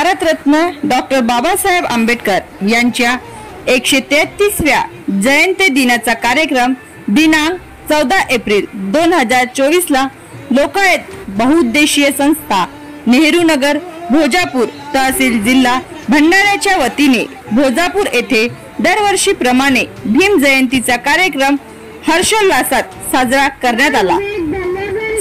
Bharat Ratna doctor Babasaheb Ambedkar यांच्या 133व्या जयंती दिनाचा कार्यक्रम दिनांक 14 एप्रिल 2024 ला लोकायत बहुउद्देशीय संस्था नेहरू नगर भोजापूर तहसील जिल्हा भंडाऱ्याच्या वतीने भोजापूर येथे दरवर्षीप्रमाणे भीम जयंतीचा कार्यक्रम हर्षोल्लासात साजरा करण्यात आला।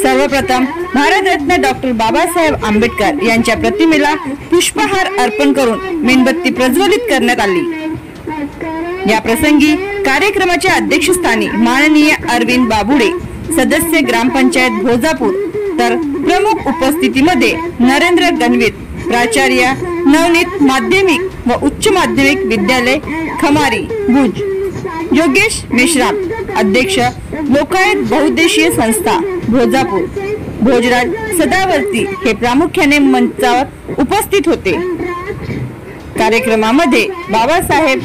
सर्वप्रथम भारतरत्न डॉक्टर बाबासाहेब आंबेडकर यांच्या प्रतिमेला पुष्पहार अर्पण करून मेणबत्ती प्रज्वलित करण्यात आली। या प्रसंगी कार्यक्रमाच्या अध्यक्षस्थानी माननीय अरविंद बाबुडे, सदस्य ग्रामपंचायत भोजापूर, तर प्रमुख उपस्थितीमध्ये नरेंद्र गणवीर, प्राचार्य नवनीत माध्यमिक व उच्च माध्यमिक विद्यालय खमारी भुज, योगेश मेश्राम, अध्यक्ष लोकायत बहुउद्देशीय संस्था भोजापूर, भोजराज सदावर्ती हे प्रामुख्याने मंचावर उपस्थित होते। कार्यक्रमामध्ये बाबासाहेब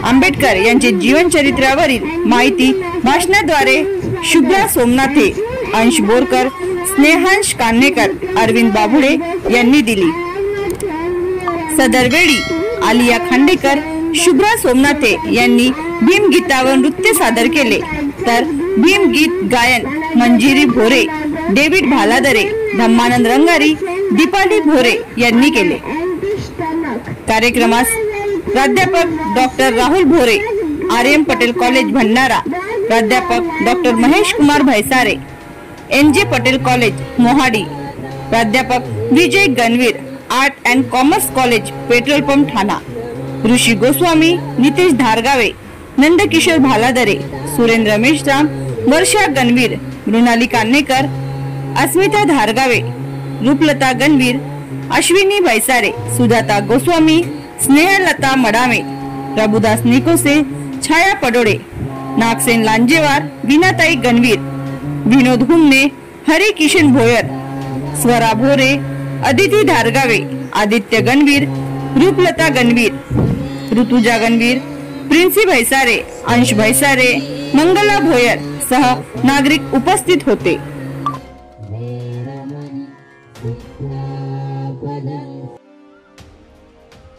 आंबेडकर यांचे जीवन चरित्रावरील माहिती भाषणाद्वारे शुभ्रा सोमनाथे, अंश बोरकर, स्नेहांश कान्हेकर, अरविंद बाबुडे यांनी दिली। सदरवेळी आलिया खांडेकर, शुभ्रा सोमनाथे यांनी भीम गीतावर नृत्य सादर केले, तर भीम गीत गायन मंजिरी भोरे, डेव्हिड भालादरे, धम्मानंद रंगारी, दीपाली भोरे यांनी केले। कार्यक्रमास प्राध्यापक डॉक्टर राहुल भोरे, आर्यम पटेल कॉलेज भंडारा, प्राध्यापक डॉक्टर महेश कुमार भैसारे, एनजे पटेल कॉलेज मोहाडी, प्राध्यापक Vijay Ganvir, art and commerce college petrol pump Thana, Rishi Goswami, Nitesh Dhargave, Nandkishor Bhaladare, Surendra Meshram, Varsha Ganvir, Mrunali Kanhekar, Asmita Dhargave, Ruplata Ganvir, Ashwini Bhaisare, Sujata Goswami, Snehlata Madame, Prabhudas Nikose, Chhaya Padode, Nagsen Lanjewar, विनाताई Ganvir, विनोद हुमने, हरी किशन भोयर, स्वरा भोरे, अदिती धारगावे, आदित्य गणवीर, रूपलता गणवीर, ऋतुजा गणवीर, प्रिन्सी भैसारे, अंश भैसारे, मंगला भोयर सह नागरिक उपस्थित होते।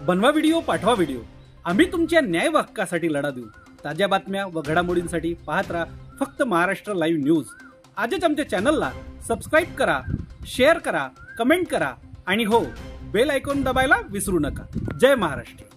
बनवा व्हिडिओ, पाठवा व्हिडिओ, आम्ही तुमच्या न्याय हक्कासाठी लढा देऊ। ताज्या बातम्या व घडामोडींसाठी पाहत राहा फक्त महाराष्ट्र लाईव्ह न्यूज। आजच आमच्या चॅनलला सबस्क्राईब करा, शेअर करा, कमेंट करा आणि हो, बेल आयकॉन दबायला विसरू नका। जय महाराष्ट्र।